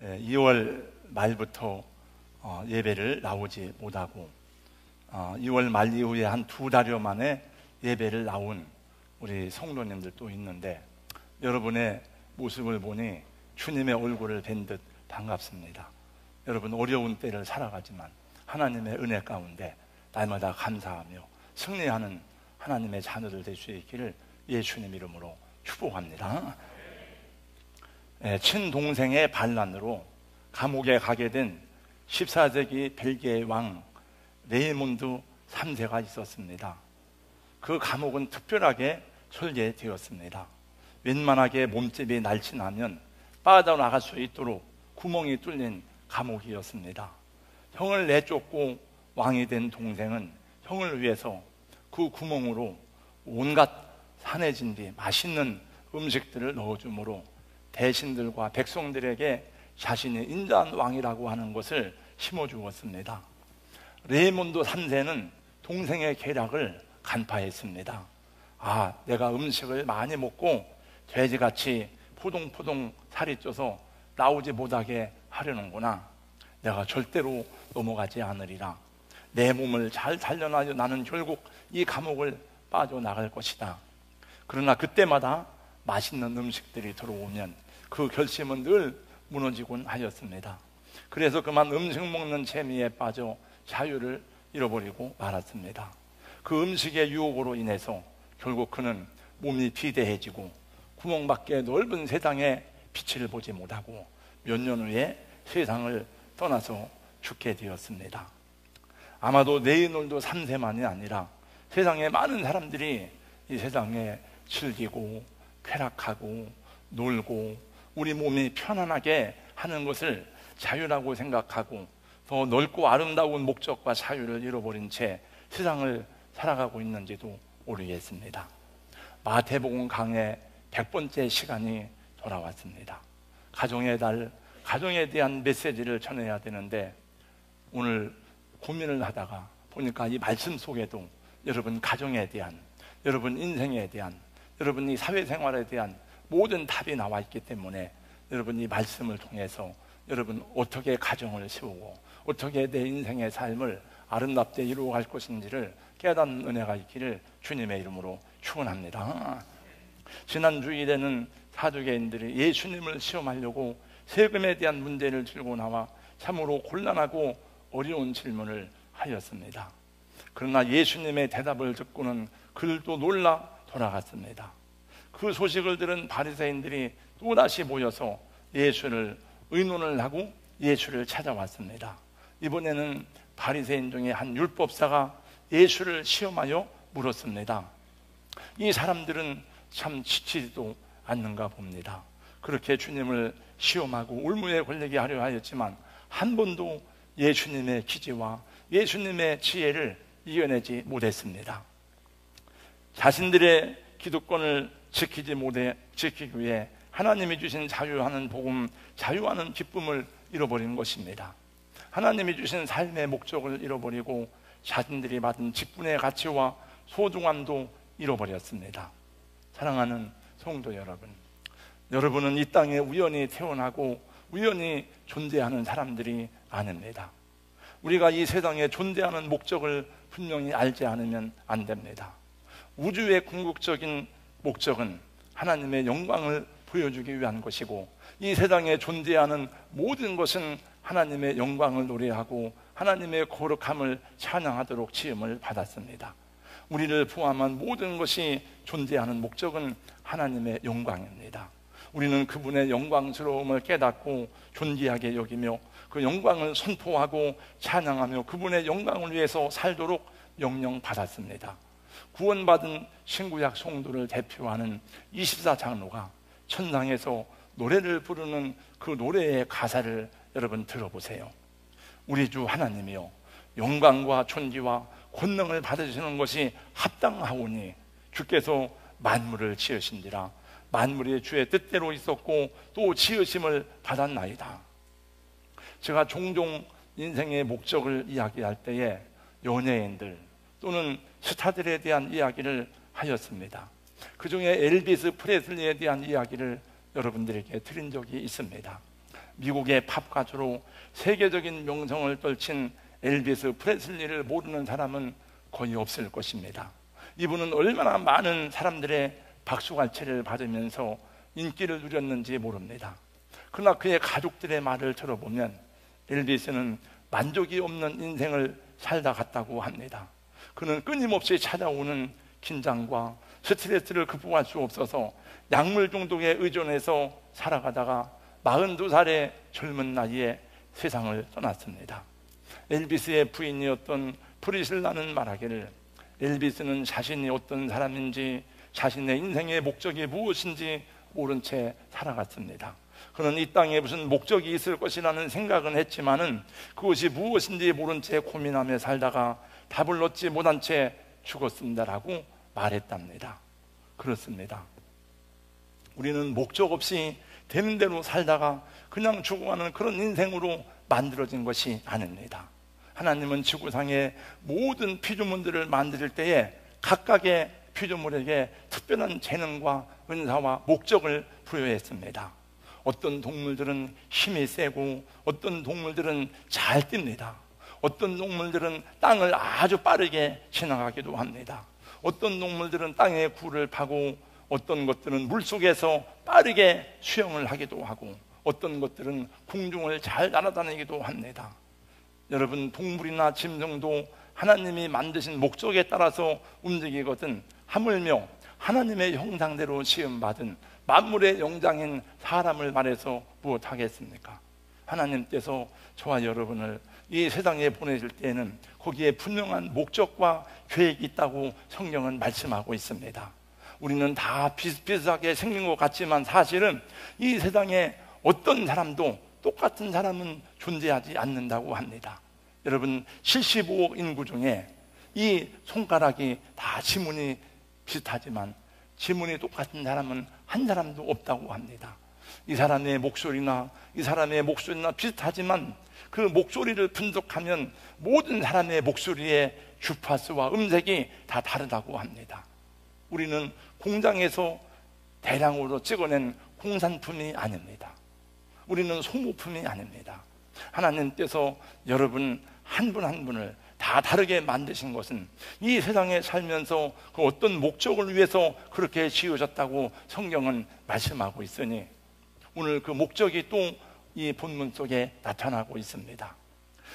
2월 말부터 예배를 나오지 못하고 2월 말 이후에 한 2달여 만에 예배를 나온 우리 성도님들도 있는데, 여러분의 모습을 보니 주님의 얼굴을 뵌 듯 반갑습니다. 여러분 어려운 때를 살아가지만 하나님의 은혜 가운데 날마다 감사하며 승리하는 하나님의 자녀들 될 수 있기를 예수님 이름으로 축복합니다. 친동생의 반란으로 감옥에 가게 된 14세기 벨기에 왕 레이몬드 3세가 있었습니다. 그 감옥은 특별하게 설계되었습니다. 웬만하게 몸집이 날씬하면 빠져나갈 수 있도록 구멍이 뚫린 감옥이었습니다. 형을 내쫓고 왕이 된 동생은 형을 위해서 그 구멍으로 온갖 산해진 뒤 맛있는 음식들을 넣어주므로 대신들과 백성들에게 자신이 인자한 왕이라고 하는 것을 심어주었습니다. 레이몬드 3세는 동생의 계략을 간파했습니다. 내가 음식을 많이 먹고 돼지같이 포동포동 살이 쪄서 나오지 못하게 하려는구나. 내가 절대로 넘어가지 않으리라. 내 몸을 잘 단련하여 나는 결국 이 감옥을 빠져나갈 것이다. 그러나 그때마다 맛있는 음식들이 들어오면 그 결심은 늘 무너지곤 하였습니다. 그래서 그만 음식 먹는 재미에 빠져 자유를 잃어버리고 말았습니다. 그 음식의 유혹으로 인해서 결국 그는 몸이 비대해지고 구멍밖에 넓은 세상에 빛을 보지 못하고 몇 년 후에 세상을 떠나서 죽게 되었습니다. 아마도 레이놀드 3세만이 아니라 세상에 많은 사람들이 이 세상에 즐기고 쾌락하고 놀고 우리 몸이 편안하게 하는 것을 자유라고 생각하고 더 넓고 아름다운 목적과 자유를 잃어버린 채 세상을 살아가고 있는지도 모르겠습니다. 마태복음 강의 100번째 시간이 돌아왔습니다. 가정의 달, 가정에 대한 메시지를 전해야 되는데 오늘 고민을 하다가 보니까 이 말씀 속에도 여러분 가정에 대한, 여러분 인생에 대한, 여러분 이 사회생활에 대한 모든 답이 나와 있기 때문에 여러분 이 말씀을 통해서 여러분 어떻게 가정을 세우고 어떻게 내 인생의 삶을 아름답게 이루어갈 것인지를 깨닫는 은혜가 있기를 주님의 이름으로 축원합니다. 지난 주일에는 사두개인들이 예수님을 시험하려고 세금에 대한 문제를 들고 나와 참으로 곤란하고 어려운 질문을 하였습니다. 그러나 예수님의 대답을 듣고는 그들도 놀라 돌아갔습니다. 그 소식을 들은 바리새인들이 또다시 모여서 예수를 의논을 하고 예수를 찾아왔습니다. 이번에는 바리새인 중에 한 율법사가 예수를 시험하여 물었습니다. 이 사람들은 참 지치지도 않는가 봅니다. 그렇게 주님을 시험하고 올무에 걸리게 하려 하였지만 한 번도 예수님의 기지와 예수님의 지혜를 이겨내지 못했습니다. 자신들의 기득권을 지키기 위해 하나님이 주신 자유하는 복음, 자유하는 기쁨을 잃어버린 것입니다. 하나님이 주신 삶의 목적을 잃어버리고 자신들이 받은 직분의 가치와 소중함도 잃어버렸습니다. 사랑하는 성도 여러분, 여러분은 이 땅에 우연히 태어나고 우연히 존재하는 사람들이 아닙니다. 우리가 이 세상에 존재하는 목적을 분명히 알지 않으면 안 됩니다. 우주의 궁극적인 목적은 하나님의 영광을 보여주기 위한 것이고 이 세상에 존재하는 모든 것은 하나님의 영광을 노래하고 하나님의 거룩함을 찬양하도록 지음을 받았습니다. 우리를 포함한 모든 것이 존재하는 목적은 하나님의 영광입니다. 우리는 그분의 영광스러움을 깨닫고 존귀하게 여기며 그 영광을 선포하고 찬양하며 그분의 영광을 위해서 살도록 명령받았습니다. 구원받은 신구약 성도를 대표하는 24장로가 천상에서 노래를 부르는 그 노래의 가사를 여러분 들어보세요. 우리 주 하나님이여, 영광과 존귀와 권능을 받으시는 것이 합당하오니 주께서 만물을 지으신지라. 만물이 주의 뜻대로 있었고 또 지으심을 받았나이다. 제가 종종 인생의 목적을 이야기할 때에 연예인들 또는 스타들에 대한 이야기를 하였습니다. 그 중에 엘비스 프레슬리에 대한 이야기를 여러분들에게 드린 적이 있습니다. 미국의 팝 가수로 세계적인 명성을 떨친 엘비스 프레슬리를 모르는 사람은 거의 없을 것입니다. 이분은 얼마나 많은 사람들의 박수갈채를 받으면서 인기를 누렸는지 모릅니다. 그러나 그의 가족들의 말을 들어보면 엘비스는 만족이 없는 인생을 살다 갔다고 합니다. 그는 끊임없이 찾아오는 긴장과 스트레스를 극복할 수 없어서 약물 중독에 의존해서 살아가다가 42살의 젊은 나이에 세상을 떠났습니다. 엘비스의 부인이었던 프리실라는 말하기를 엘비스는 자신이 어떤 사람인지 자신의 인생의 목적이 무엇인지 모른 채 살아갔습니다. 그는 이 땅에 무슨 목적이 있을 것이라는 생각은 했지만은 그것이 무엇인지 모른 채 고민하며 살다가 답을 얻지 못한 채 죽었습니다라고 말했답니다. 그렇습니다. 우리는 목적 없이 되는 대로 살다가 그냥 죽어가는 그런 인생으로 만들어진 것이 아닙니다. 하나님은 지구상의 모든 피조물들을 만들 때에 각각의 피조물에게 특별한 재능과 은사와 목적을 부여했습니다. 어떤 동물들은 힘이 세고 어떤 동물들은 잘 뜁니다. 어떤 동물들은 땅을 아주 빠르게 지나가기도 합니다. 어떤 동물들은 땅에 굴을 파고 어떤 것들은 물속에서 빠르게 수영을 하기도 하고 어떤 것들은 공중을 잘 날아다니기도 합니다. 여러분, 동물이나 짐승도 하나님이 만드신 목적에 따라서 움직이거든 하물며 하나님의 형상대로 시험받은 만물의 영장인 사람을 말해서 무엇하겠습니까? 하나님께서 저와 여러분을 이 세상에 보내실 때에는 거기에 분명한 목적과 계획이 있다고 성경은 말씀하고 있습니다. 우리는 다 비슷비슷하게 생긴 것 같지만 사실은 이 세상에 어떤 사람도 똑같은 사람은 존재하지 않는다고 합니다. 여러분, 75억 인구 중에 이 손가락이 다 지문이 비슷하지만 지문이 똑같은 사람은 한 사람도 없다고 합니다. 이 사람의 목소리나 비슷하지만 그 목소리를 분석하면 모든 사람의 목소리의 주파수와 음색이 다 다르다고 합니다. 우리는 공장에서 대량으로 찍어낸 공산품이 아닙니다. 우리는 소모품이 아닙니다. 하나님께서 여러분 한 분 한 분을 다 다르게 만드신 것은 이 세상에 살면서 그 어떤 목적을 위해서 그렇게 지으셨다고 성경은 말씀하고 있으니 오늘 그 목적이 또 이 본문 속에 나타나고 있습니다.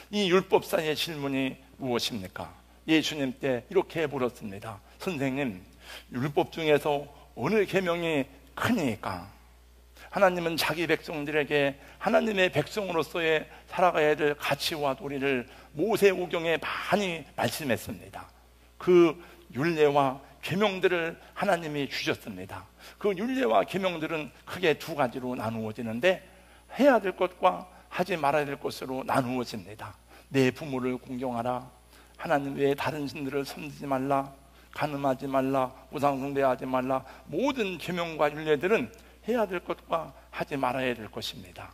이 율법사의 질문이 무엇입니까? 예수님 때 이렇게 물었습니다. 선생님, 율법 중에서 어느 계명이 크니까? 하나님은 자기 백성들에게 하나님의 백성으로서의 살아가야 될 가치와 도리를 모세오경에 많이 말씀했습니다. 그 율례와 계명들을 하나님이 주셨습니다. 그 율례와 계명들은 크게 두 가지로 나누어지는데 해야 될 것과 하지 말아야 될 것으로 나누어집니다. 내 부모를 공경하라, 하나님 외에 다른 신들을 섬기지 말라, 간음하지 말라, 우상 숭배하지 말라. 모든 계명과 율례들은 해야 될 것과 하지 말아야 될 것입니다.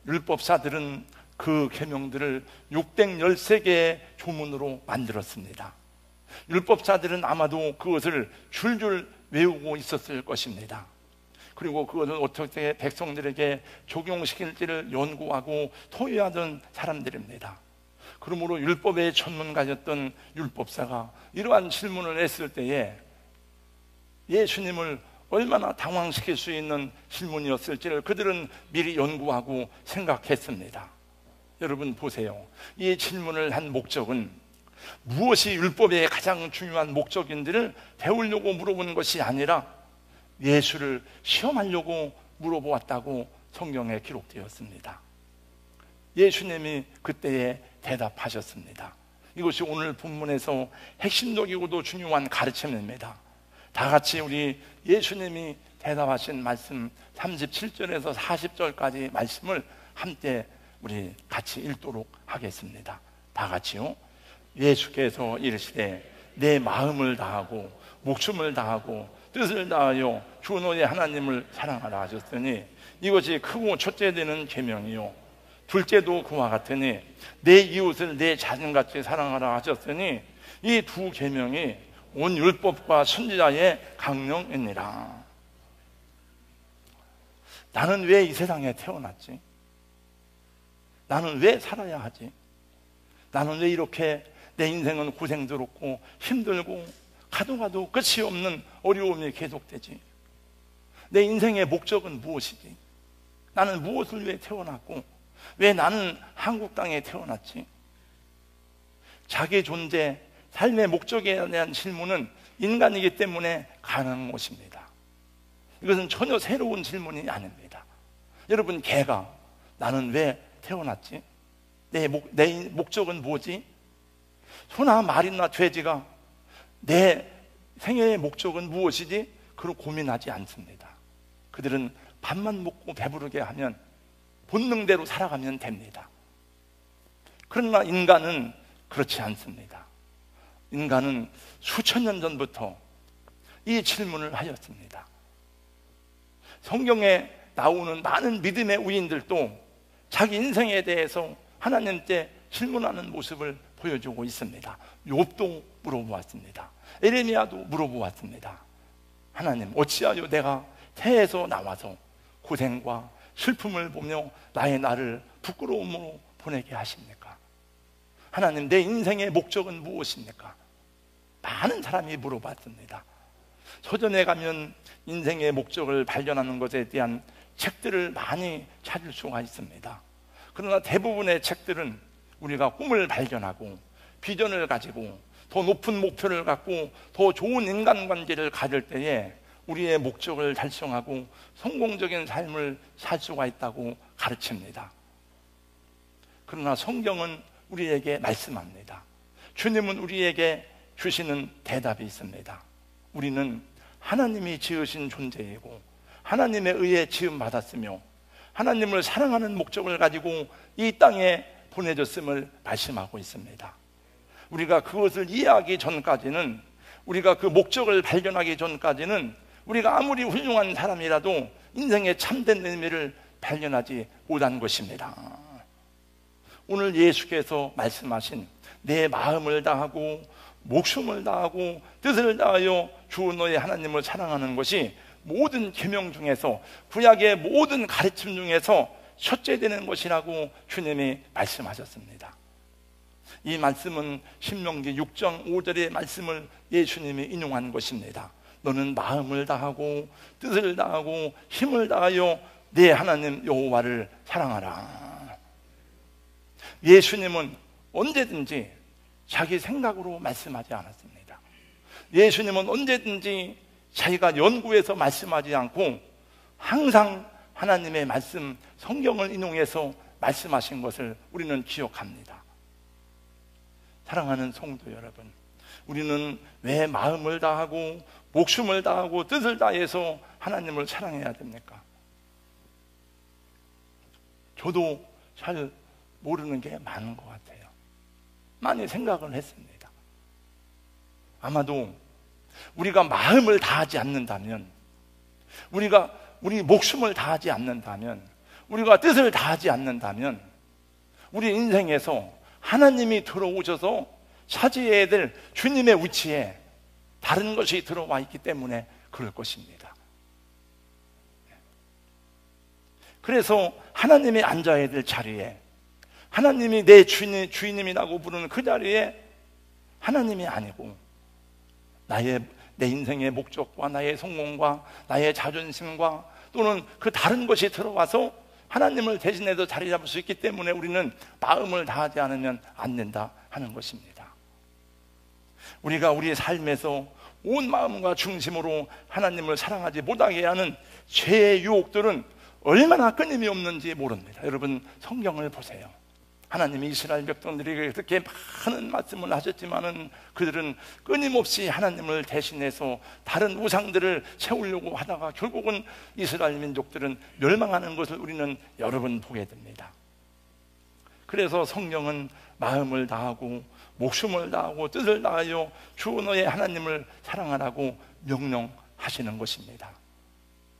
율법사들은 그 계명들을 613개의 조문으로 만들었습니다. 율법사들은 아마도 그것을 줄줄 외우고 있었을 것입니다. 그리고 그것을 어떻게 백성들에게 적용시킬지를 연구하고 토의하던 사람들입니다. 그러므로 율법의 전문가였던 율법사가 이러한 질문을 했을 때에 예수님을 얼마나 당황시킬 수 있는 질문이었을지를 그들은 미리 연구하고 생각했습니다. 여러분 보세요. 이 질문을 한 목적은 무엇이 율법의 가장 중요한 목적인지를 배우려고 물어보는 것이 아니라 예수를 시험하려고 물어보았다고 성경에 기록되었습니다. 예수님이 그때에 대답하셨습니다. 이것이 오늘 본문에서 핵심적이고도 중요한 가르침입니다. 다 같이 우리 예수님이 대답하신 말씀 37절에서 40절까지 말씀을 함께 우리 같이 읽도록 하겠습니다. 다 같이요. 예수께서 이르시되 내 마음을 다하고 목숨을 다하고 뜻을 다하여 주 너의 하나님을 사랑하라 하셨으니 이것이 크고 첫째 되는 계명이요 둘째도 그와 같으니 내 이웃을 내 자신같이 사랑하라 하셨으니 이 두 계명이 온 율법과 선지자의 강령이니라. 나는 왜 이 세상에 태어났지? 나는 왜 살아야 하지? 나는 왜 이렇게 내 인생은 고생스럽고 힘들고 가도 끝이 없는 어려움이 계속되지? 내 인생의 목적은 무엇이지? 나는 무엇을 위해 태어났고 왜 나는 한국 땅에 태어났지? 자기 존재, 삶의 목적에 대한 질문은 인간이기 때문에 가능한 것입니다. 이것은 전혀 새로운 질문이 아닙니다. 여러분, 개가 나는 왜 태어났지? 내 목적은 뭐지? 소나 말이나 돼지가 내 생애의 목적은 무엇이지? 그걸 고민하지 않습니다. 그들은 밥만 먹고 배부르게 하면 본능대로 살아가면 됩니다. 그러나 인간은 그렇지 않습니다. 인간은 수천 년 전부터 이 질문을 하였습니다. 성경에 나오는 많은 믿음의 우인들도 자기 인생에 대해서 하나님께 질문하는 모습을 보여주고 있습니다. 욥도 물어보았습니다. 에레미야도 물어보았습니다. 하나님, 어찌하여 내가 태에서 나와서 고생과 슬픔을 보며 나를 부끄러움으로 보내게 하십니까? 하나님, 내 인생의 목적은 무엇입니까? 많은 사람이 물어봤습니다. 서점에 가면 인생의 목적을 발견하는 것에 대한 책들을 많이 찾을 수가 있습니다. 그러나 대부분의 책들은 우리가 꿈을 발견하고 비전을 가지고 더 높은 목표를 갖고 더 좋은 인간관계를 가질 때에 우리의 목적을 달성하고 성공적인 삶을 살 수가 있다고 가르칩니다. 그러나 성경은 우리에게 말씀합니다. 주님은 우리에게 주시는 대답이 있습니다. 우리는 하나님이 지으신 존재이고 하나님에 의해 지음받았으며 하나님을 사랑하는 목적을 가지고 이 땅에 보내졌음을 말씀하고 있습니다. 우리가 그것을 이해하기 전까지는, 우리가 그 목적을 발견하기 전까지는 우리가 아무리 훌륭한 사람이라도 인생의 참된 의미를 발견하지 못한 것입니다. 오늘 예수께서 말씀하신 내 마음을 다하고 목숨을 다하고 뜻을 다하여 주 너의 하나님을 사랑하는 것이 모든 계명 중에서, 구약의 모든 가르침 중에서 첫째 되는 것이라고 주님이 말씀하셨습니다. 이 말씀은 신명기 6장 5절의 말씀을 예수님이 인용한 것입니다. 너는 마음을 다하고 뜻을 다하고 힘을 다하여 내 하나님 여호와를 사랑하라. 예수님은 언제든지 자기 생각으로 말씀하지 않았습니다. 예수님은 언제든지 자기가 연구해서 말씀하지 않고 항상 하나님의 말씀, 성경을 인용해서 말씀하신 것을 우리는 기억합니다. 사랑하는 성도 여러분, 우리는 왜 마음을 다하고 목숨을 다하고 뜻을 다해서 하나님을 사랑해야 됩니까? 저도 잘 모르는 게 많은 것 같아요. 많이 생각을 했습니다. 아마도 우리가 마음을 다하지 않는다면, 우리 목숨을 다하지 않는다면, 우리가 뜻을 다하지 않는다면 우리 인생에서 하나님이 들어오셔서 차지해야 될 주님의 위치에 다른 것이 들어와 있기 때문에 그럴 것입니다. 그래서 하나님이 앉아야 될 자리에, 하나님이 내 주인님이라고 부르는 그 자리에 하나님이 아니고 내 인생의 목적과 나의 성공과 나의 자존심과 또는 그 다른 것이 들어와서 하나님을 대신해서 자리 잡을 수 있기 때문에 우리는 마음을 다하지 않으면 안 된다 하는 것입니다. 우리가 우리의 삶에서 온 마음과 중심으로 하나님을 사랑하지 못하게 하는 죄의 유혹들은 얼마나 끊임이 없는지 모릅니다. 여러분, 성경을 보세요. 하나님이 이스라엘 백성들에게 그렇게 많은 말씀을 하셨지만은 그들은 끊임없이 하나님을 대신해서 다른 우상들을 세우려고 하다가 결국은 이스라엘 민족들은 멸망하는 것을 우리는 여러 번 보게 됩니다. 그래서 성경은 마음을 다하고 목숨을 다하고 뜻을 다하여 주 너의 하나님을 사랑하라고 명령하시는 것입니다.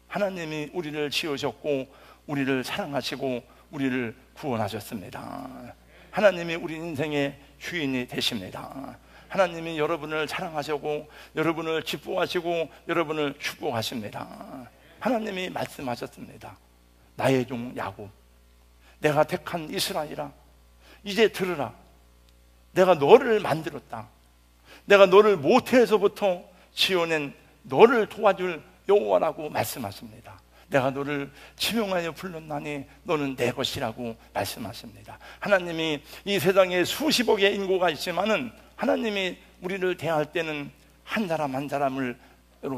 하나님이 우리를 지으셨고 우리를 사랑하시고 우리를 구원하셨습니다. 하나님이 우리 인생의 주인이 되십니다. 하나님이 여러분을 사랑하시고 여러분을 기뻐하시고 여러분을 축복하십니다. 하나님이 말씀하셨습니다. 나의 종 야곱, 내가 택한 이스라엘아, 이제 들으라. 내가 너를 만들었다. 내가 너를 모태에서부터 지어낸 너를 도와줄 여호와라고 말씀하십니다. 내가 너를 지명하여 불렀나니 너는 내 것이라고 말씀하십니다. 하나님이 이 세상에 수십억의 인구가 있지만은 하나님이 우리를 대할 때는 한 사람 한 사람으로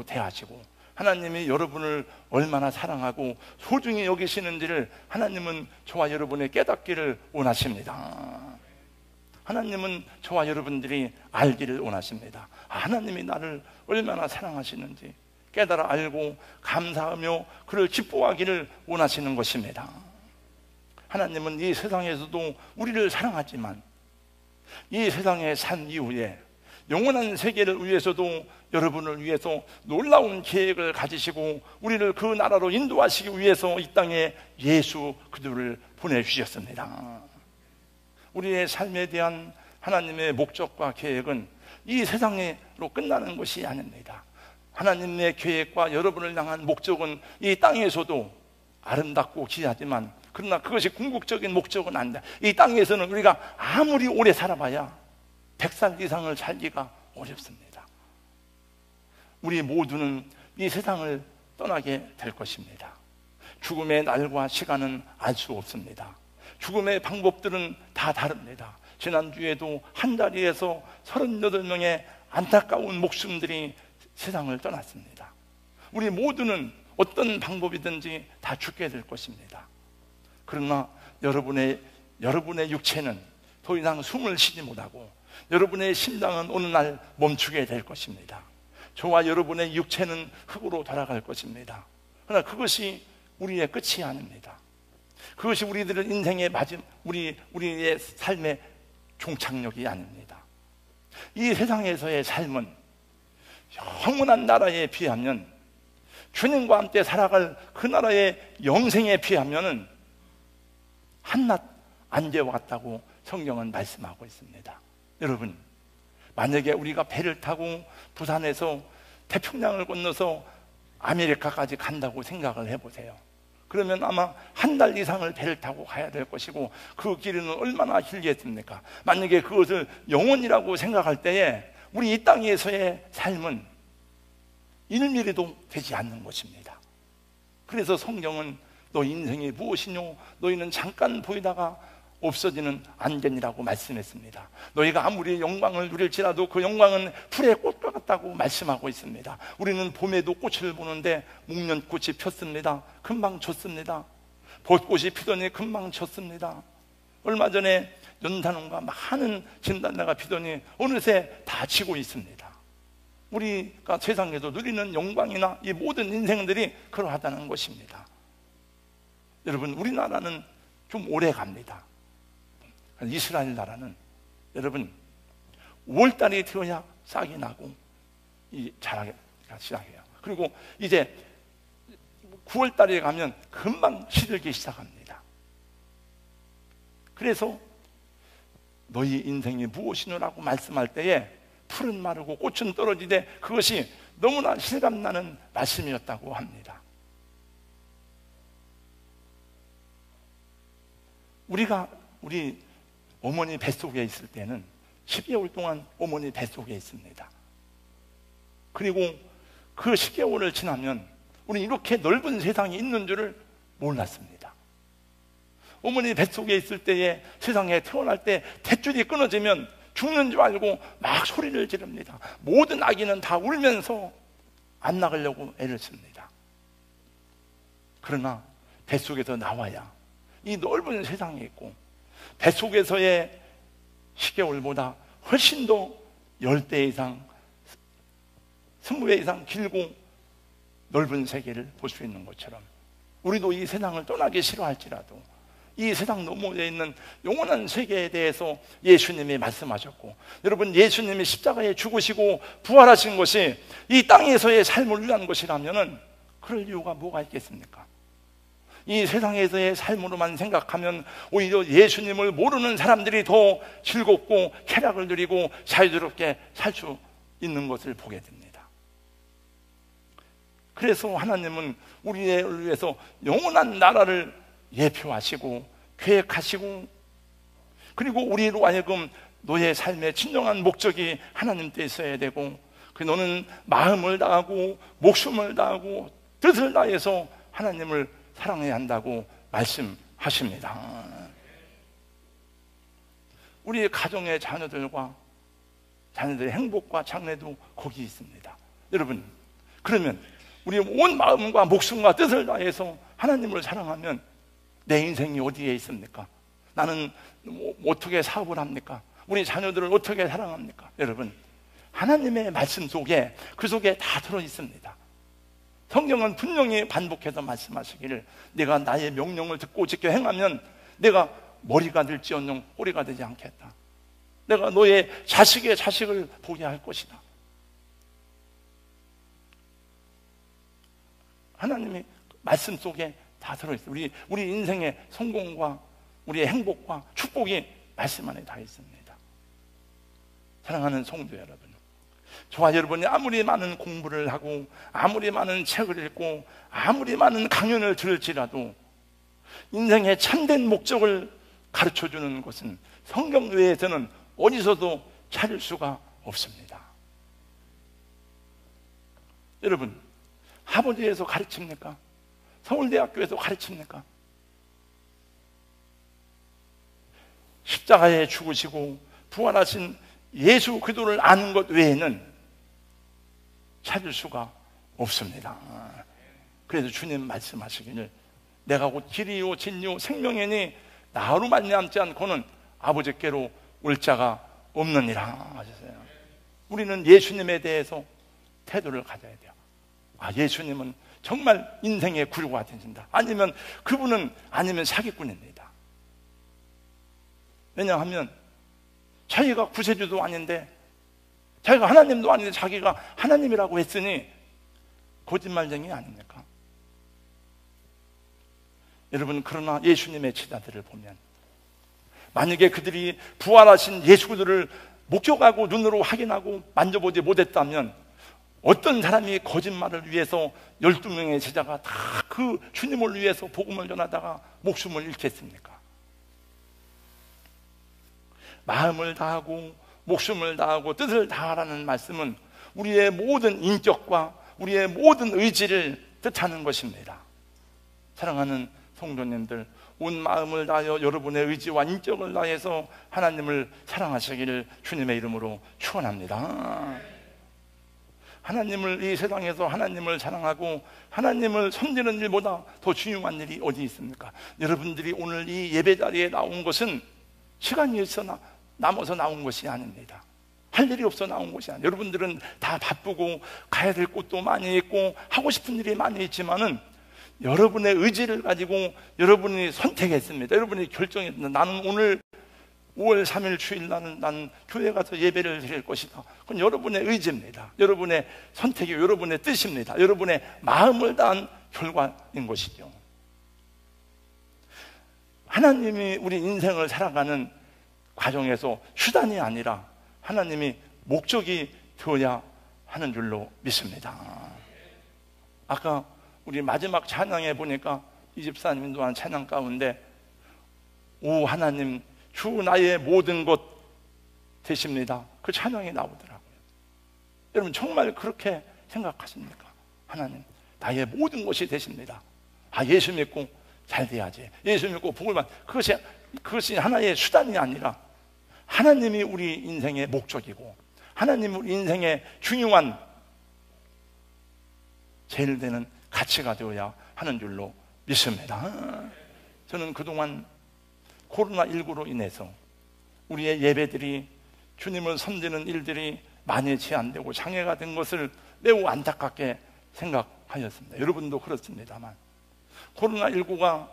대하시고, 하나님이 여러분을 얼마나 사랑하고 소중히 여기시는지를 하나님은 저와 여러분의 깨닫기를 원하십니다. 하나님은 저와 여러분들이 알기를 원하십니다. 하나님이 나를 얼마나 사랑하시는지 깨달아 알고 감사하며 그를 기뻐하기를 원하시는 것입니다. 하나님은 이 세상에서도 우리를 사랑하지만 이 세상에 산 이후에 영원한 세계를 위해서도 여러분을 위해서 놀라운 계획을 가지시고 우리를 그 나라로 인도하시기 위해서 이 땅에 예수 그리스도를 보내주셨습니다. 우리의 삶에 대한 하나님의 목적과 계획은 이 세상으로 끝나는 것이 아닙니다. 하나님의 계획과 여러분을 향한 목적은 이 땅에서도 아름답고 귀하지만, 그러나 그것이 궁극적인 목적은 아니다. 이 땅에서는 우리가 아무리 오래 살아봐야 100살 이상을 살기가 어렵습니다. 우리 모두는 이 세상을 떠나게 될 것입니다. 죽음의 날과 시간은 알 수 없습니다. 죽음의 방법들은 다 다릅니다. 지난주에도 한 자리에서 38명의 안타까운 목숨들이 세상을 떠났습니다. 우리 모두는 어떤 방법이든지 다 죽게 될 것입니다. 그러나 여러분의 육체는 더 이상 숨을 쉬지 못하고 여러분의 심장은 어느 날 멈추게 될 것입니다. 저와 여러분의 육체는 흙으로 돌아갈 것입니다. 그러나 그것이 우리의 끝이 아닙니다. 그것이 우리들의 인생의 우리의 삶의 종착역이 아닙니다. 이 세상에서의 삶은 영원한 나라에 비하면, 주님과 함께 살아갈 그 나라의 영생에 비하면 한낱 안개와 같다고 성경은 말씀하고 있습니다. 여러분, 만약에 우리가 배를 타고 부산에서 태평양을 건너서 아메리카까지 간다고 생각을 해보세요. 그러면 아마 한 달 이상을 배를 타고 가야 될 것이고, 그 길은 얼마나 길겠습니까? 만약에 그것을 영원이라고 생각할 때에 우리 이 땅에서의 삶은 1mm도 되지 않는 것입니다. 그래서 성경은 너 인생이 무엇이뇨? 너희는 잠깐 보이다가 없어지는 안개니라고 말씀했습니다. 너희가 아무리 영광을 누릴지라도 그 영광은 풀의 꽃과 같다고 말씀하고 있습니다. 우리는 봄에도 꽃을 보는데 목련꽃이 폈습니다. 금방 졌습니다. 벚꽃이 피더니 금방 졌습니다. 얼마 전에 연단원과 많은 진달래가 피더니 어느새 다 지고 있습니다. 우리가 세상에서 누리는 영광이나 이 모든 인생들이 그러하다는 것입니다. 여러분, 우리나라는 좀 오래 갑니다. 이스라엘 나라는 여러분 5월달이 되어야 싹이 나고 자라기가 시작해요. 그리고 이제 9월달에 가면 금방 시들기 시작합니다. 그래서 너희 인생이 무엇이노라고 말씀할 때에 풀은 마르고 꽃은 떨어지되 그것이 너무나 실감나는 말씀이었다고 합니다. 우리 어머니 뱃속에 있을 때는 10개월 동안 어머니 뱃속에 있습니다. 그리고 그 10개월을 지나면 우리는 이렇게 넓은 세상이 있는 줄을 몰랐습니다. 어머니 뱃속에 있을 때에 세상에 태어날 때 탯줄이 끊어지면 죽는 줄 알고 막 소리를 지릅니다. 모든 아기는 다 울면서 안 나가려고 애를 씁니다. 그러나 뱃속에서 나와야 이 넓은 세상에 있고, 뱃속에서의 10개월보다 훨씬 더 10배 이상 20배 이상 길고 넓은 세계를 볼 수 있는 것처럼, 우리도 이 세상을 떠나기 싫어할지라도 이 세상 너머에 있는 영원한 세계에 대해서 예수님이 말씀하셨고, 여러분, 예수님이 십자가에 죽으시고 부활하신 것이 이 땅에서의 삶을 위한 것이라면 그럴 이유가 뭐가 있겠습니까? 이 세상에서의 삶으로만 생각하면 오히려 예수님을 모르는 사람들이 더 즐겁고 쾌락을 누리고 자유롭게 살 수 있는 것을 보게 됩니다. 그래서 하나님은 우리를 위해서 영원한 나라를 예표하시고 계획하시고, 그리고 우리로 하여금 너의 삶의 진정한 목적이 하나님께 있어야 되고, 그 너는 마음을 다하고 목숨을 다하고 뜻을 다해서 하나님을 사랑해야 한다고 말씀하십니다. 우리의 가정의 자녀들의 행복과 장래도 거기 있습니다. 여러분, 그러면 우리 온 마음과 목숨과 뜻을 다해서 하나님을 사랑하면 내 인생이 어디에 있습니까? 나는 어떻게 사업을 합니까? 우리 자녀들을 어떻게 사랑합니까? 여러분, 하나님의 말씀 속에, 그 속에 다 들어있습니다. 성경은 분명히 반복해서 말씀하시기를, 내가 나의 명령을 듣고 지켜 행하면 내가 머리가 될지언정 꼬리가 되지 않겠다. 내가 너의 자식의 자식을 보게 할 것이다. 하나님의 말씀 속에 다 들어있어요. 우리 인생의 성공과 우리의 행복과 축복이 말씀 안에 다 있습니다. 사랑하는 성도 여러분, 저와 여러분이 아무리 많은 공부를 하고 아무리 많은 책을 읽고 아무리 많은 강연을 들을지라도 인생의 참된 목적을 가르쳐주는 것은 성경 외에서는 어디서도 찾을 수가 없습니다. 여러분, 하버드에서 가르칩니까? 서울대학교에서 가르칩니까? 십자가에 죽으시고 부활하신 예수 그리스도를 아는 것 외에는 찾을 수가 없습니다. 그래서 주님 말씀하시기를, 내가 곧 길이요 진리요 생명이니 나로 말미암지 않고는 아버지께로 올 자가 없느니라 하셨어요. 우리는 예수님에 대해서 태도를 가져야 돼요. 예수님은 정말 인생의 구류가 되신다. 아니면 그분은 사기꾼입니다. 왜냐하면 자기가 구세주도 아닌데, 자기가 하나님도 아닌데 자기가 하나님이라고 했으니 거짓말쟁이 아닙니까? 여러분, 그러나 예수님의 제자들을 보면, 만약에 그들이 부활하신 예수 그리스도를 목격하고 눈으로 확인하고 만져보지 못했다면 어떤 사람이 거짓말을 위해서 12명의 제자가 다 그 주님을 위해서 복음을 전하다가 목숨을 잃겠습니까? 마음을 다하고 목숨을 다하고 뜻을 다하라는 말씀은 우리의 모든 인격과 우리의 모든 의지를 뜻하는 것입니다. 사랑하는 성도님들, 온 마음을 다하여 여러분의 의지와 인격을 다해서 하나님을 사랑하시기를 주님의 이름으로 축원합니다. 하나님을, 이 세상에서 하나님을 사랑하고 하나님을 섬기는 일보다 더 중요한 일이 어디 있습니까? 여러분들이 오늘 이 예배 자리에 나온 것은 시간이 남아서 나온 것이 아닙니다. 할 일이 없어 나온 것이 아니에요. 여러분들은 다 바쁘고 가야 될 곳도 많이 있고 하고 싶은 일이 많이 있지만은 여러분의 의지를 가지고 여러분이 선택했습니다. 여러분이 결정했습니다. 나는 오늘 5월 3일 주일 나는 교회 가서 예배를 드릴 것이다. 그건 여러분의 의지입니다. 여러분의 선택이 여러분의 뜻입니다. 여러분의 마음을 다한 결과인 것이죠. 하나님이 우리 인생을 살아가는 과정에서 수단이 아니라 하나님이 목적이 되어야 하는 줄로 믿습니다. 아까 우리 마지막 찬양에 보니까 이 집사님 인도한 찬양 가운데, 오 하나님 주 나의 모든 것 되십니다, 그 찬양이 나오더라고요. 여러분 정말 그렇게 생각하십니까? 하나님 나의 모든 것이 되십니다. 예수 믿고 잘 돼야지, 예수 믿고 복을 받, 그것이 하나의 수단이 아니라 하나님이 우리 인생의 목적이고 하나님이 우리 인생의 중요한 제일 되는 가치가 되어야 하는 줄로 믿습니다. 저는 그동안 코로나19로 인해서 우리의 예배들이, 주님을 섬기는 일들이 많이 제한되고 장애가 된 것을 매우 안타깝게 생각하였습니다. 여러분도 그렇습니다만, 코로나19가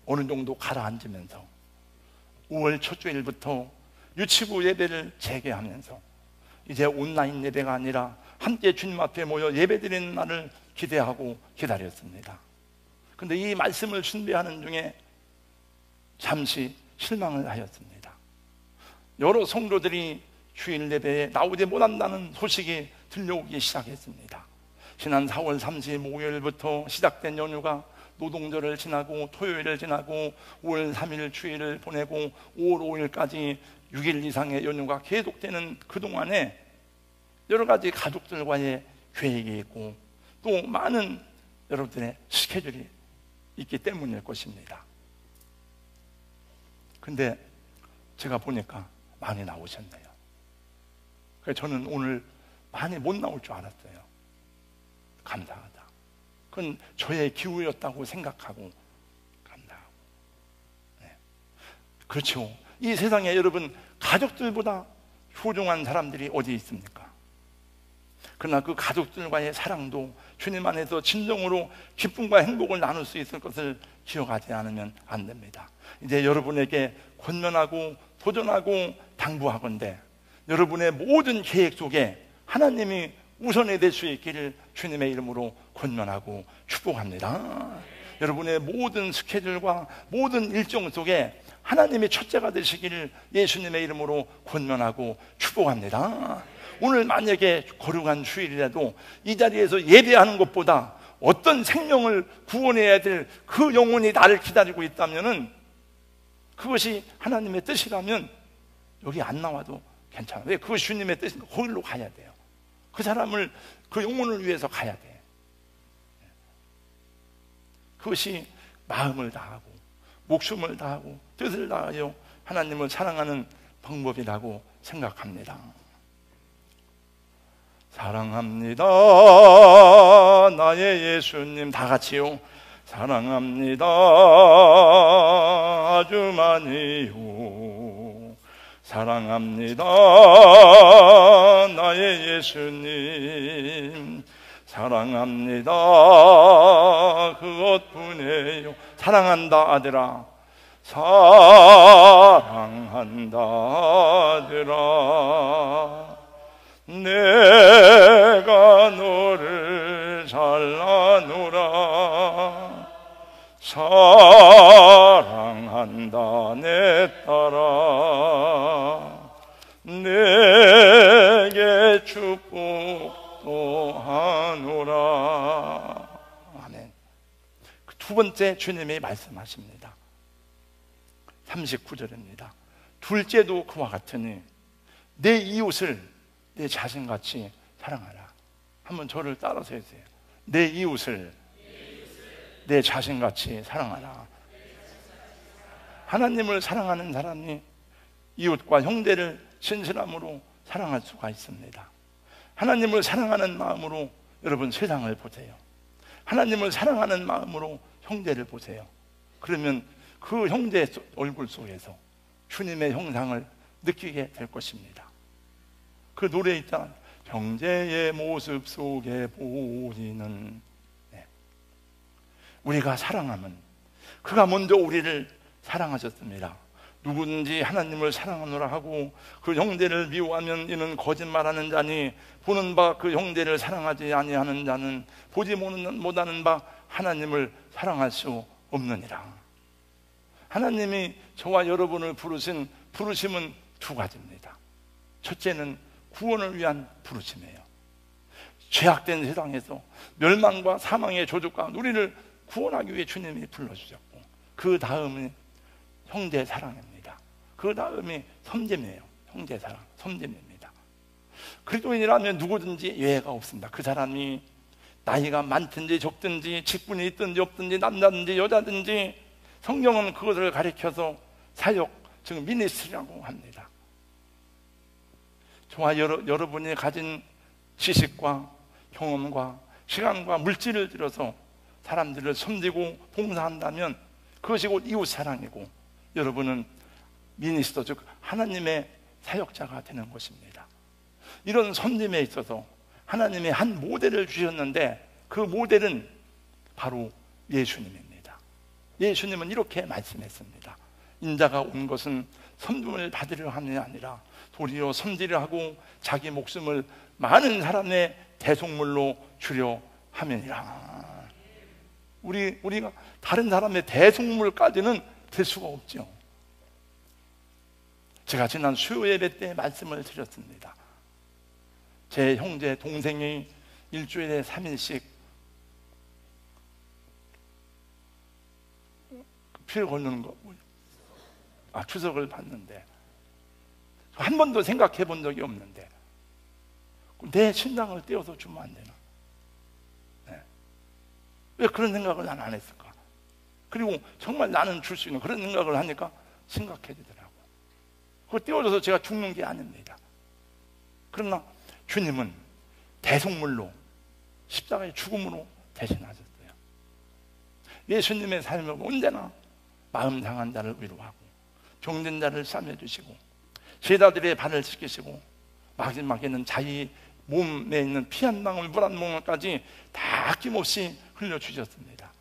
어느 정도 가라앉으면서 5월 첫 주일부터 유치부 예배를 재개하면서 이제 온라인 예배가 아니라 함께 주님 앞에 모여 예배드리는 날을 기대하고 기다렸습니다. 그런데 이 말씀을 준비하는 중에 잠시 실망을 하였습니다. 여러 성도들이 주일 예배에 나오지 못한다는 소식이 들려오기 시작했습니다. 지난 4월 35일부터 시작된 연휴가 노동절을 지나고 토요일을 지나고 5월 3일 주일을 보내고 5월 5일까지 6일 이상의 연휴가 계속되는 그동안에 여러 가지 가족들과의 계획이 있고 또 많은 여러분들의 스케줄이 있기 때문일 것입니다. 근데 제가 보니까 많이 나오셨네요. 그래서 저는 오늘 많이 못 나올 줄 알았어요. 감사하다. 그건 저의 기우였다고 생각하고 감사하고. 네. 그렇죠. 이 세상에 여러분 가족들보다 소중한 사람들이 어디 있습니까? 그러나 그 가족들과의 사랑도 주님 안에서 진정으로 기쁨과 행복을 나눌 수 있을 것을 기억하지 않으면 안 됩니다. 이제 여러분에게 권면하고 도전하고 당부하건대 여러분의 모든 계획 속에 하나님이 우선이 될 수 있기를 주님의 이름으로 권면하고 축복합니다. 여러분의 모든 스케줄과 모든 일정 속에 하나님이 첫째가 되시기를 예수님의 이름으로 권면하고 축복합니다. 오늘 만약에 거룩한 주일이라도 이 자리에서 예배하는 것보다 어떤 생명을 구원해야 될 그 영혼이 나를 기다리고 있다면 그것이 하나님의 뜻이라면 여기 안 나와도 괜찮아요. 왜? 그것이 주님의 뜻이니까 거기로 가야 돼요. 그 사람을, 그 영혼을 위해서 가야 돼. 그것이 마음을 다하고 목숨을 다하고 뜻을 다하여 하나님을 사랑하는 방법이라고 생각합니다. 사랑합니다 나의 예수님. 다 같이요. 사랑합니다 아주 많이요. 사랑합니다 나의 예수님. 사랑합니다 그것뿐이에요. 사랑한다 아들아. 사랑한다 아들아. 내가 너를 잘라노라. 사랑한다 내 딸아. 내게 축복도 하노라. 아멘. 두 번째 주님이 말씀하십니다. 39절입니다. 둘째도 그와 같으니 내 이웃을 내 자신같이 사랑하라. 한번 저를 따라서 해주세요. 내 이웃을 내 자신같이 사랑하라. 하나님을 사랑하는 사람이 이웃과 형제를 진실함으로 사랑할 수가 있습니다. 하나님을 사랑하는 마음으로 여러분 세상을 보세요. 하나님을 사랑하는 마음으로 형제를 보세요. 그러면 그 형제의 얼굴 속에서 주님의 형상을 느끼게 될 것입니다. 그 노래 있잖아요. 형제의 모습 속에 보이는. 네. 우리가 사랑하면 그가 먼저 우리를 사랑하셨습니다. 누구든지 하나님을 사랑하노라 하고 그 형제를 미워하면 이는 거짓말하는 자니 보는 바 그 형제를 사랑하지 아니하는 자는 보지 못하는 바 하나님을 사랑할 수 없느니라. 하나님이 저와 여러분을 부르신 부르심은 두 가지입니다. 첫째는 구원을 위한 부르심이에요. 죄악된 세상에서 멸망과 사망의 조직과 우리를 구원하기 위해 주님이 불러주셨고, 그 다음은 형제 사랑입니다. 그 다음이 섬김이에요. 형제 사랑, 섬김입니다. 그리스도인이라면 누구든지 예외가 없습니다. 그 사람이 나이가 많든지 적든지 직분이 있든지 없든지 남자든지 여자든지 성경은 그것을 가리켜서 사역, 즉 미니스트리라고 합니다. 저와 여러분이 가진 지식과 경험과 시간과 물질을 들여서 사람들을 섬기고 봉사한다면 그것이 곧 이웃사랑이고 여러분은 미니스터, 즉 하나님의 사역자가 되는 것입니다. 이런 섬김에 있어서 하나님이 한 모델을 주셨는데 그 모델은 바로 예수님입니다. 예수님은 이렇게 말씀했습니다. 인자가 온 것은 섬김을 받으려 함이 아니라 도리어 섬기려 하고 자기 목숨을 많은 사람의 대속물로 주려 함이니라. 우리가 다른 사람의 대속물까지는 될 수가 없죠. 제가 지난 수요 예배 때 말씀을 드렸습니다. 제 형제 동생이 일주일에 3일씩 피를 거두는 거, 추석을 받는데 한 번도 생각해 본 적이 없는데 내 신당을 떼어서 주면 안 되나? 네. 왜 그런 생각을 난 안 했을까? 그리고 정말 나는 줄 수 있는 그런 생각을 하니까 심각해지더라고. 그거 떼어줘서 제가 죽는 게 아닙니다. 그러나 주님은 대속물로 십자가의 죽음으로 대신하셨어요. 예수님의 삶은 언제나 마음 상한 자를 위로하고 병든 자를 싸매주시고 제자들의 발을 씻기시고 마지막에는 자기 몸에 있는 피 한 방울 물 한 모금까지 다 아낌없이 흘려주셨습니다.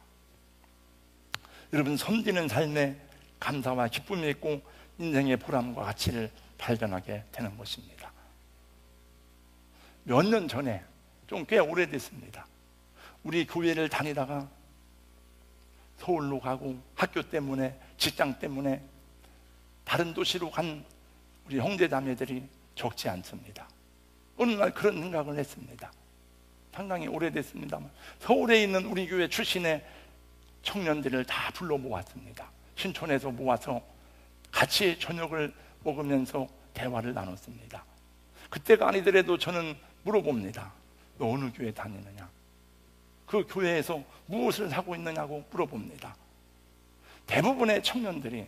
여러분, 섬기는 삶에 감사와 기쁨이 있고 인생의 보람과 가치를 발견하게 되는 것입니다. 몇 년 전에, 좀 꽤 오래됐습니다, 우리 교회를 다니다가 서울로 가고 학교 때문에, 직장 때문에 다른 도시로 간 우리 형제자매들이 적지 않습니다. 어느 날 그런 생각을 했습니다. 상당히 오래됐습니다만 서울에 있는 우리 교회 출신의 청년들을 다 불러 모았습니다. 신촌에서 모아서 같이 저녁을 먹으면서 대화를 나눴습니다. 그때가 아니더라도 저는 물어봅니다. 너 어느 교회 다니느냐? 그 교회에서 무엇을 하고 있느냐고 물어봅니다. 대부분의 청년들이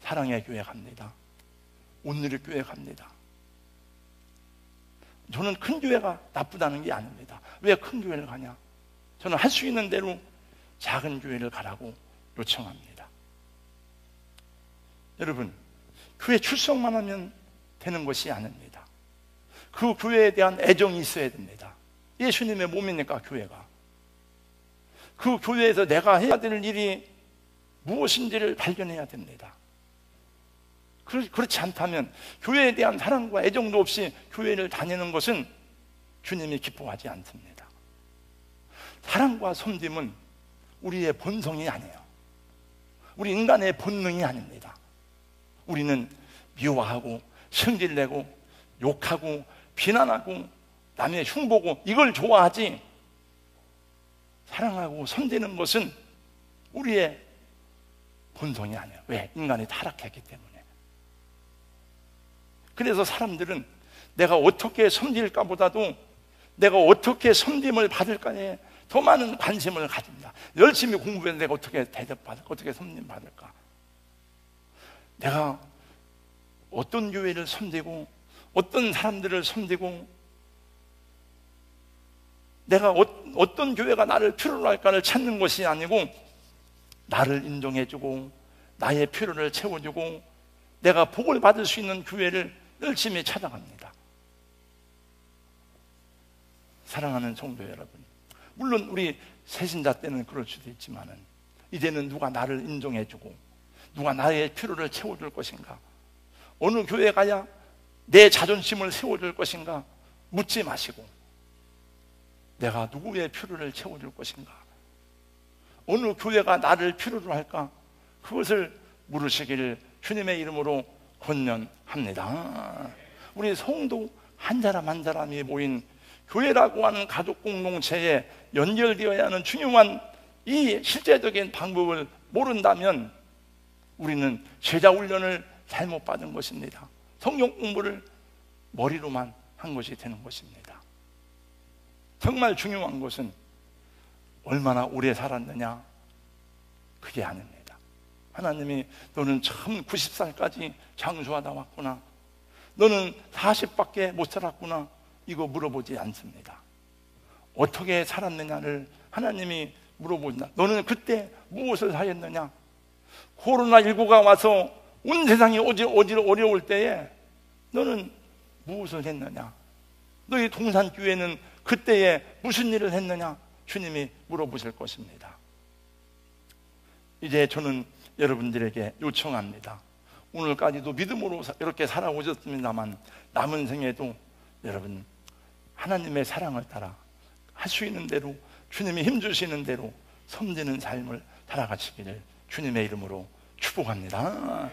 사랑의 교회 갑니다. 온누리 교회 갑니다. 저는 큰 교회가 나쁘다는 게 아닙니다. 왜 큰 교회를 가냐? 저는 할 수 있는 대로 작은 교회를 가라고 요청합니다. 여러분, 교회 출석만 하면 되는 것이 아닙니다. 그 교회에 대한 애정이 있어야 됩니다. 예수님의 몸이니까 교회가. 그 교회에서 내가 해야 될 일이 무엇인지를 발견해야 됩니다. 그렇지 않다면 교회에 대한 사랑과 애정도 없이 교회를 다니는 것은 주님이 기뻐하지 않습니다. 사랑과 섬김은 우리의 본성이 아니에요. 우리 인간의 본능이 아닙니다. 우리는 미워하고 성질내고 욕하고 비난하고 남의 흉보고 이걸 좋아하지, 사랑하고 섬기는 것은 우리의 본성이 아니에요. 왜? 인간이 타락했기 때문에. 그래서 사람들은 내가 어떻게 섬길까 보다도 내가 어떻게 섬김을 받을까에 더 많은 관심을 가집니다. 열심히 공부해서 내가 어떻게 대접받을까, 어떻게 섬김 받을까, 내가 어떤 교회를 섬기고 어떤 사람들을 섬기고 내가 어떤 교회가 나를 필요로 할까를 찾는 것이 아니고 나를 인정해주고 나의 필요를 채워주고 내가 복을 받을 수 있는 교회를 열심히 찾아갑니다. 사랑하는 성도 여러분, 물론 우리 새신자 때는 그럴 수도 있지만은 이제는 누가 나를 인정해주고 누가 나의 필요를 채워줄 것인가, 어느 교회 가야 내 자존심을 세워줄 것인가 묻지 마시고 내가 누구의 필요를 채워줄 것인가, 어느 교회가 나를 필요로 할까, 그것을 물으시기를 주님의 이름으로 권면합니다. 우리 성도 한 사람 한 사람이 모인 교회라고 하는 가족 공동체에 연결되어야 하는 중요한 이 실제적인 방법을 모른다면 우리는 제자 훈련을 잘못 받은 것입니다. 성경 공부를 머리로만 한 것이 되는 것입니다. 정말 중요한 것은 얼마나 오래 살았느냐, 그게 아닙니다. 하나님이 너는 참 90살까지 장수하다 왔구나, 너는 40밖에 못 살았구나, 이거 물어보지 않습니다. 어떻게 살았느냐를 하나님이 물어본다. 너는 그때 무엇을 하였느냐? 코로나19가 와서 온 세상이 어려울 때에 너는 무엇을 했느냐? 너희 동산교회는 그때에 무슨 일을 했느냐? 주님이 물어보실 것입니다. 이제 저는 여러분들에게 요청합니다. 오늘까지도 믿음으로 이렇게 살아오셨습니다만 남은 생에도 여러분 하나님의 사랑을 따라 할 수 있는 대로 주님이 힘주시는 대로 섬기는 삶을 살아가시기를 주님의 이름으로 축복합니다.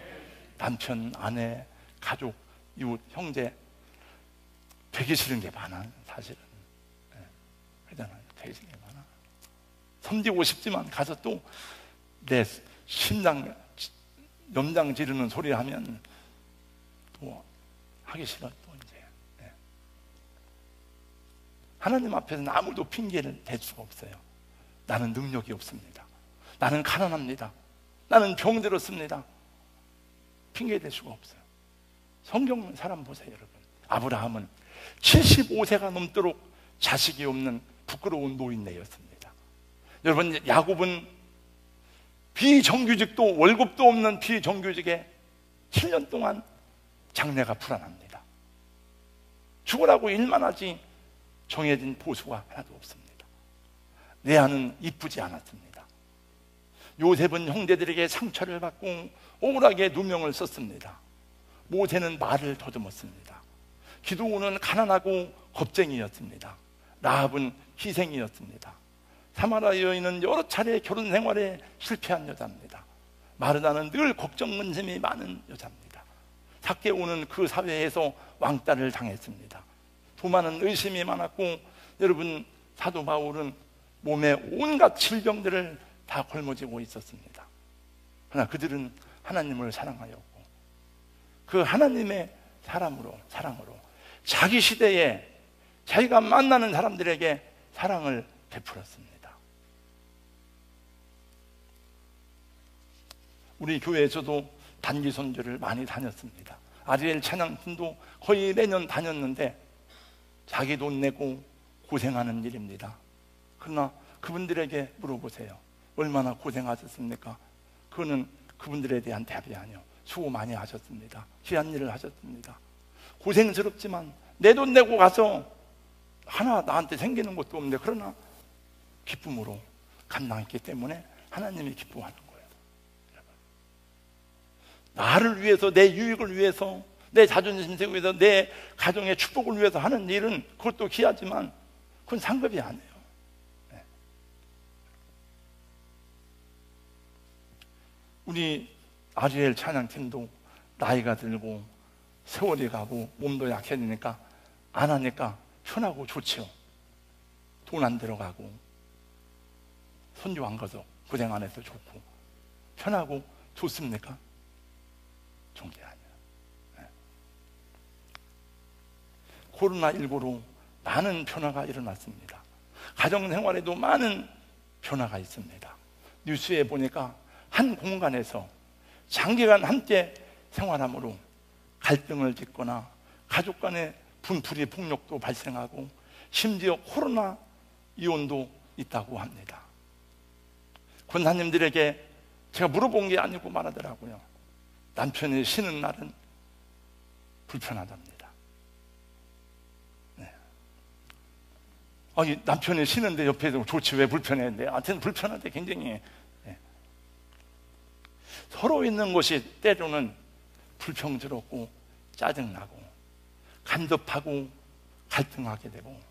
남편, 아내, 가족, 이웃, 형제 되기 싫은 게 많아, 사실은. 그잖아요. 되게 많아. 섬기고 싶지만 가서 또 내 심장 염장 지르는 소리 하면 또 하기 싫어. 또 이제 하나님 앞에서는 아무도 핑계를 댈 수가 없어요. 나는 능력이 없습니다. 나는 가난합니다. 나는 병들었습니다. 핑계 댈 수가 없어요. 성경 사람 보세요, 여러분. 아브라함은 75세가 넘도록 자식이 없는 부끄러운 노인네였습니다. 여러분, 야곱은 비정규직도 월급도 없는 비정규직에 7년 동안 장래가 불안합니다. 죽으라고 일만 하지 정해진 보수가 하나도 없습니다. 레아는 이쁘지 않았습니다. 요셉은 형제들에게 상처를 받고 억울하게 누명을 썼습니다. 모세는 말을 더듬었습니다. 기드온은 가난하고 겁쟁이였습니다. 라합은 희생이었습니다. 사마라 여인은 여러 차례 결혼 생활에 실패한 여자입니다. 마르다는 늘 걱정 근심이 많은 여자입니다. 삭개오는 그 사회에서 왕따를 당했습니다. 도마는 의심이 많았고, 여러분, 사도 바울은 몸에 온갖 질병들을 다 걸머지고 있었습니다. 그러나 그들은 하나님을 사랑하였고, 그 하나님의 사랑으로 자기 시대에 자기가 만나는 사람들에게 사랑을 베풀었습니다. 우리 교회에서도 단기 선교를 많이 다녔습니다. 아리엘 찬양팀도 거의 매년 다녔는데 자기 돈 내고 고생하는 일입니다. 그러나 그분들에게 물어보세요. 얼마나 고생하셨습니까? 그거는 그분들에 대한 답이 아니요. 수고 많이 하셨습니다. 귀한 일을 하셨습니다. 고생스럽지만 내 돈 내고 가서 하나 나한테 생기는 것도 없는데, 그러나 기쁨으로 감당했기 때문에 하나님이 기뻐하는 거예요. 나를 위해서, 내 유익을 위해서, 내 자존심 세우기 위해서, 내 가정의 축복을 위해서 하는 일은 그것도 귀하지만 그건 상급이 아니에요. 우리 아리엘 찬양팀도 나이가 들고 세월이 가고 몸도 약해지니까 안 하니까 편하고 좋죠. 돈 안 들어가고 선교 안 가서 고생 안 해서 좋고 편하고 좋습니까? 좋은 게 아니에요. 코로나19로 많은 변화가 일어났습니다. 가정생활에도 많은 변화가 있습니다. 뉴스에 보니까 한 공간에서 장기간 함께 생활함으로 갈등을 빚거나 가족 간의 분풀이 폭력도 발생하고 심지어 코로나 이혼도 있다고 합니다. 권사님들에게 제가 물어본 게 아니고 말하더라고요. 남편이 쉬는 날은 불편하답니다. 아니, 남편이 쉬는데 옆에서 좋지 왜 불편해? 나한테는 불편한데 굉장히 서로 있는 것이 때로는 불평스럽고 짜증나고 간섭하고 갈등하게 되고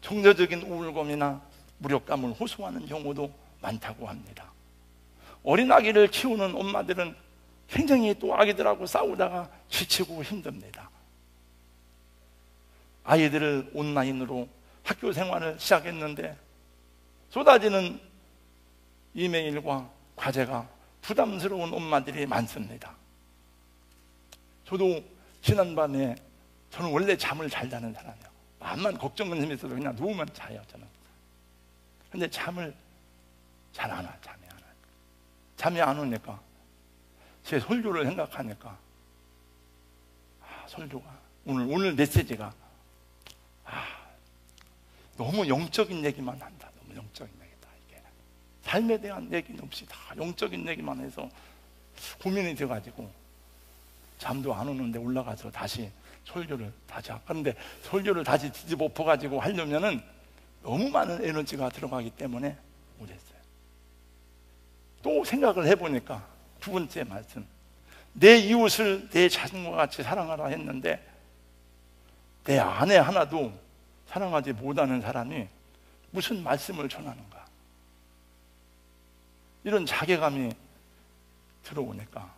정서적인 우울감이나 무력감을 호소하는 경우도 많다고 합니다. 어린아기를 키우는 엄마들은 굉장히 또 아기들하고 싸우다가 지치고 힘듭니다. 아이들을 온라인으로 학교 생활을 시작했는데 쏟아지는 이메일과 과제가 부담스러운 엄마들이 많습니다. 저도 지난밤에, 저는 원래 잠을 잘 자는 사람이에요. 마음만 걱정 근심이 있어도 그냥 누우면 자요, 저는. 근데 잠을 잘 안 와요. 잠이 안 오니까 제 설교를 생각하니까 설교가 오늘 메시지가 너무 영적인 얘기만 한다. 너무 영적인 얘기다. 이게 삶에 대한 얘기는 없이 다 영적인 얘기만 해서 고민이 돼가지고 잠도 안 오는데 올라가서 다시 설교를 다시 그런데 설교를 다시 뒤집어 엎어가지고 하려면은 너무 많은 에너지가 들어가기 때문에 못했어요. 또 생각을 해보니까 두 번째 말씀, 내 이웃을 내 자신과 같이 사랑하라 했는데 내 아내 하나도 사랑하지 못하는 사람이 무슨 말씀을 전하는가, 이런 자괴감이 들어오니까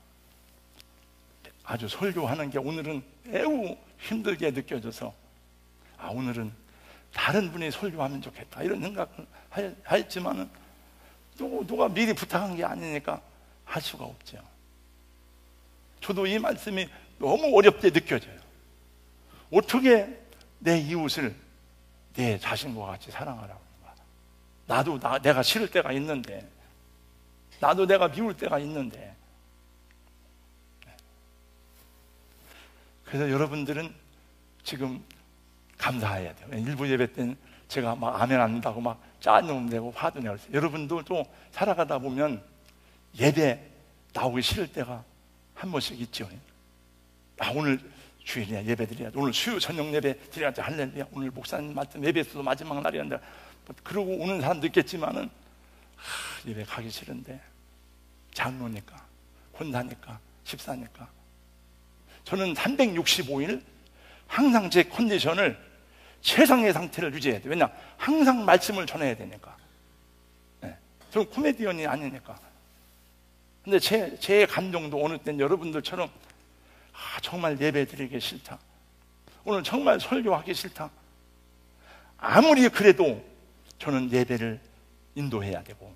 아주 설교하는 게 오늘은 매우 힘들게 느껴져서 오늘은 다른 분이 설교하면 좋겠다 이런 생각을 했지만은 누가 미리 부탁한 게 아니니까 할 수가 없죠. 저도 이 말씀이 너무 어렵게 느껴져요. 어떻게 내 이웃을 내 자신과 같이 사랑하라고 하는가? 내가 싫을 때가 있는데, 나도 내가 미울 때가 있는데. 그래서 여러분들은 지금 감사해야 돼요. 일부 예배 때는 제가 막 아멘 안 한다고 막 짜증 내고 화도 내고 그랬어요. 여러분도 또 살아가다 보면 예배 나오기 싫을 때가 한 번씩 있죠. 오늘 주일이야, 예배 드려야 돼. 오늘 수요 저녁 예배 드려야 돼. 할렐루야. 오늘 목사님 말씀 예배에서도 마지막 날이란다. 그러고 오는 사람도 있겠지만은 예배 가기 싫은데, 장로니까, 권사니까, 집사니까. 저는 365일 항상 제 컨디션을 최상의 상태를 유지해야 돼요. 왜냐? 항상 말씀을 전해야 되니까. 네. 저는 코미디언이 아니니까. 근데 제 감정도 어느 땐 여러분들처럼 정말 예배 드리기 싫다, 오늘 정말 설교하기 싫다. 아무리 그래도 저는 예배를 인도해야 되고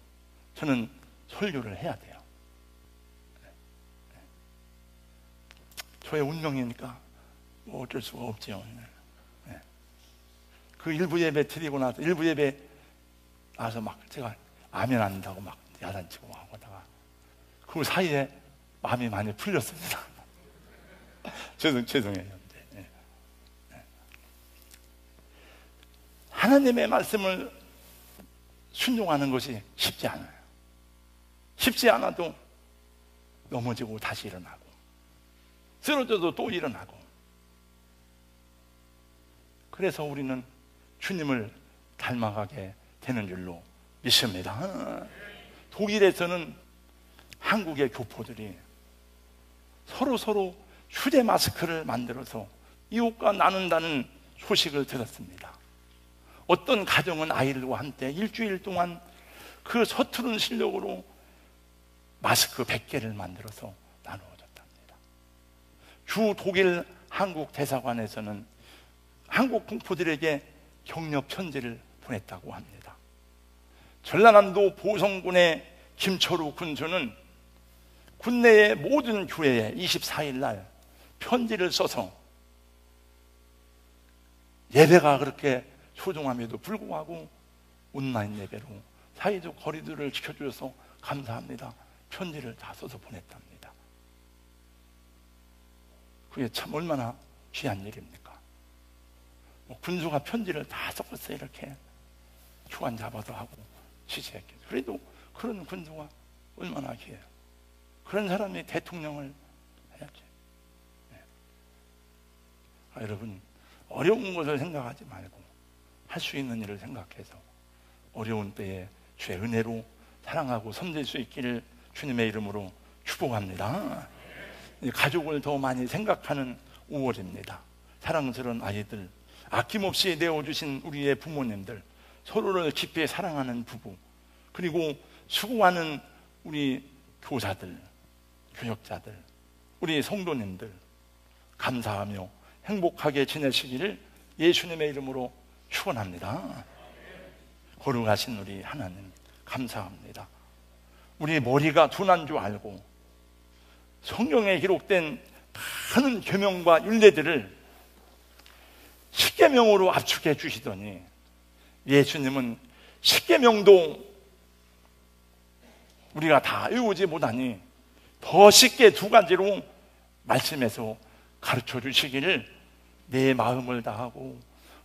저는 설교를 해야 돼요. 저의 운명이니까 뭐 어쩔 수가 없죠. 그 일부 예배 드리고 나서 일부 예배 나서 막 제가 아멘 안 한다고 막 야단치고 하다가 그 사이에 마음이 많이 풀렸습니다. 죄송해요. 하나님의 말씀을 순종하는 것이 쉽지 않아요. 쉽지 않아도 넘어지고 다시 일어나고, 쓰러져도 또 일어나고. 그래서 우리는 주님을 닮아가게 되는 줄로 믿습니다. 독일에서는 한국의 교포들이 서로 휴대 마스크를 만들어서 이웃과 나눈다는 소식을 들었습니다. 어떤 가정은 아이들과 함께 일주일 동안 그 서투른 실력으로 마스크 100개를 만들어서 나누어줬답니다. 주 독일 한국 대사관에서는 한국 공포들에게 격려 편지를 보냈다고 합니다. 전라남도 보성군의 김철우 군수는 군내의 모든 교회에 24일 날 편지를 써서 예배가 그렇게 소중함에도 불구하고 온라인 예배로 사회적 거리두기를 지켜주셔서 감사합니다, 편지를 다 써서 보냈답니다. 그게 참 얼마나 귀한 일입니까? 군수가 편지를 다 섞어서 이렇게 주관 잡아서 하고 취재했겠죠. 그래도 그런 군수가 얼마나 귀해요. 그런 사람이 대통령을 해야지. 여러분, 어려운 것을 생각하지 말고 할 수 있는 일을 생각해서 어려운 때에 주의 은혜로 사랑하고 섬길 수 있기를 주님의 이름으로 축복합니다. 가족을 더 많이 생각하는 5월입니다. 사랑스러운 아이들, 아낌없이 내어주신 우리의 부모님들, 서로를 깊이 사랑하는 부부, 그리고 수고하는 우리 교사들, 교역자들, 우리 성도님들, 감사하며 행복하게 지내시기를 예수님의 이름으로 축원합니다. 거룩하신 우리 하나님 감사합니다. 우리 머리가 둔한 줄 알고 성경에 기록된 많은 계명과 율례들을 십계명으로 압축해 주시더니 예수님은 십계명도 우리가 다 외우지 못하니 더 쉽게 2가지로 말씀해서 가르쳐 주시기를 내 마음을 다하고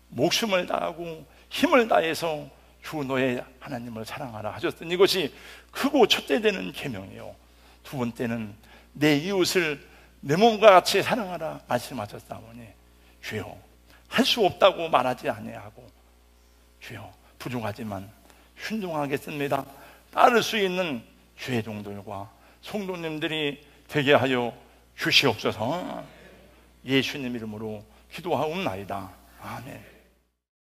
목숨을 다하고 힘을 다해서 주 너의 하나님을 사랑하라 하셨던 이것이 크고 첫째 되는 계명이요, 두 번째는 내 이웃을 내 몸과 같이 사랑하라 말씀하셨사오니 주여 할 수 없다고 말하지 아니하고 주여 부족하지만 순종하겠습니다 따를 수 있는 주의 종들과 성도님들이 되게 하여 주시옵소서. 예수님 이름으로 기도하옵나이다. 아멘.